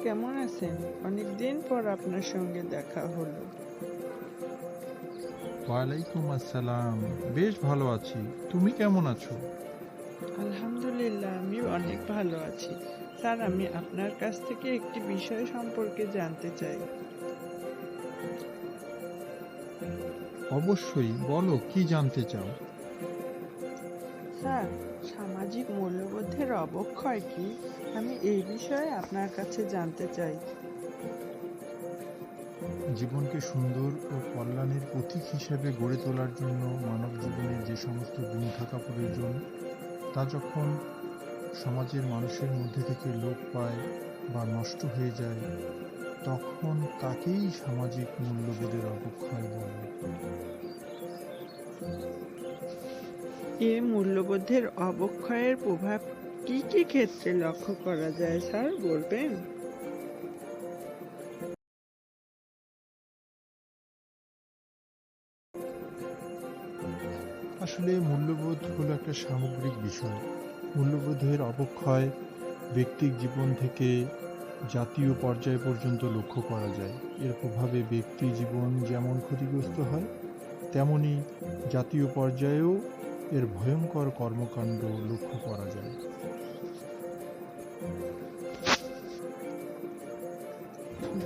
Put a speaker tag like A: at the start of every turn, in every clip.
A: কেমন আছেন? অনেকদিন পর আপনার সঙ্গে দেখা হলো।
B: ওয়ালাইকুম আসসালাম। বেশ ভালো আছি। তুমি কেমন আছো?
A: আলহামদুলিল্লাহ, আমি অনেক ভালো আছি। স্যার, আমি আপনার কাছ থেকে একটি বিষয় সম্পর্কে জানতে চাই।
B: অবশ্যই, বলো কি জানতে চাও?
A: স্যার, সামাজিক মূল্যবোধের অবক্ষয় কি? আমি এই বিষয়ে আপনার কাছে জানতে চাই।
B: জীবনকে সুন্দর ও কল্যাণের প্রতীক হিসেবে গড়ে তোলার জন্য মানব জীবনে যে সমস্ত গুণ থাকা প্রয়োজন, তা যখন সমাজের মানুষের মধ্যে থেকে লোপ পায় বা নষ্ট হয়ে যায়, তখন তাকেই সামাজিক মূল্যবোধের অবক্ষয় বলে।
A: এ মূল্যবোধের অবক্ষয়ের প্রভাব কি কি ক্ষেত্রে লক্ষ্য করা যায়, স্যার বলবেন?
B: আসলে মূল্যবোধ হলো একটা সামগ্রিক বিষয়। মূল্যবোধের অবক্ষয় ব্যক্তিক জীবন থেকে জাতীয় পর্যায় পর্যন্ত লক্ষ্য করা যায়। এর প্রভাবে ব্যক্তি জীবন যেমন ক্ষতিগ্রস্ত হয়, তেমনি জাতীয় পর্যায়েও এর ভয়ঙ্কর কর্মকাণ্ড লক্ষ্য করা যায়।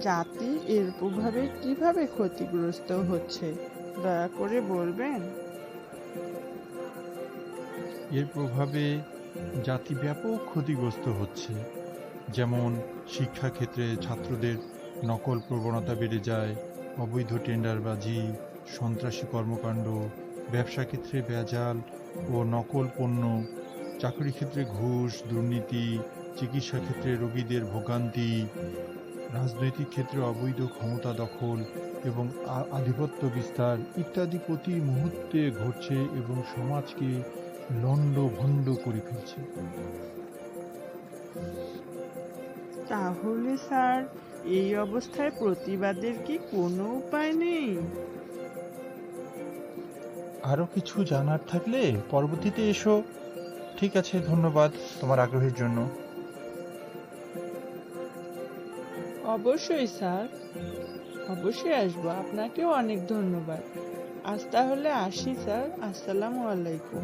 A: জাতি এর প্রভাবে কিভাবে ক্ষতিগ্রস্ত হচ্ছে, দয়া করে বলবেন?
B: এর প্রভাবে জাতি ব্যাপক ক্ষতিগ্রস্ত হচ্ছে। যেমন শিক্ষাক্ষেত্রে ছাত্রদের নকল প্রবণতা বেড়ে যায়, অবৈধ টেন্ডারবাজি, সন্ত্রাসী কর্মকাণ্ড, ব্যবসা ক্ষেত্রে ভেজাল ও নকল পণ্য, চাকরি ক্ষেত্রে ঘুষ, দুর্নীতি, চিকিৎসা ক্ষেত্রে রোগীদের ভোগান্তি, রাজনৈতিক ক্ষেত্রে অবৈধ ক্ষমতা দখল এবং আধিপত্য বিস্তার ইত্যাদি প্রতি মুহূর্তে ঘটছে এবং সমাজকে লণ্ডভণ্ড করে ফেলছে।
A: তাহলে স্যার, এই অবস্থায় প্রতিবাদের কি কোনো উপায় নেই?
B: আরও কিছু জানার থাকলে পরবর্তীতে এসো। ঠিক আছে, ধন্যবাদ তোমার আগ্রহের জন্য।
A: অবশ্যই স্যার, অবশ্যই আসবো। আপনাকেও অনেক ধন্যবাদ। আজ তাহলে আসি স্যার। আসসালামু আলাইকুম।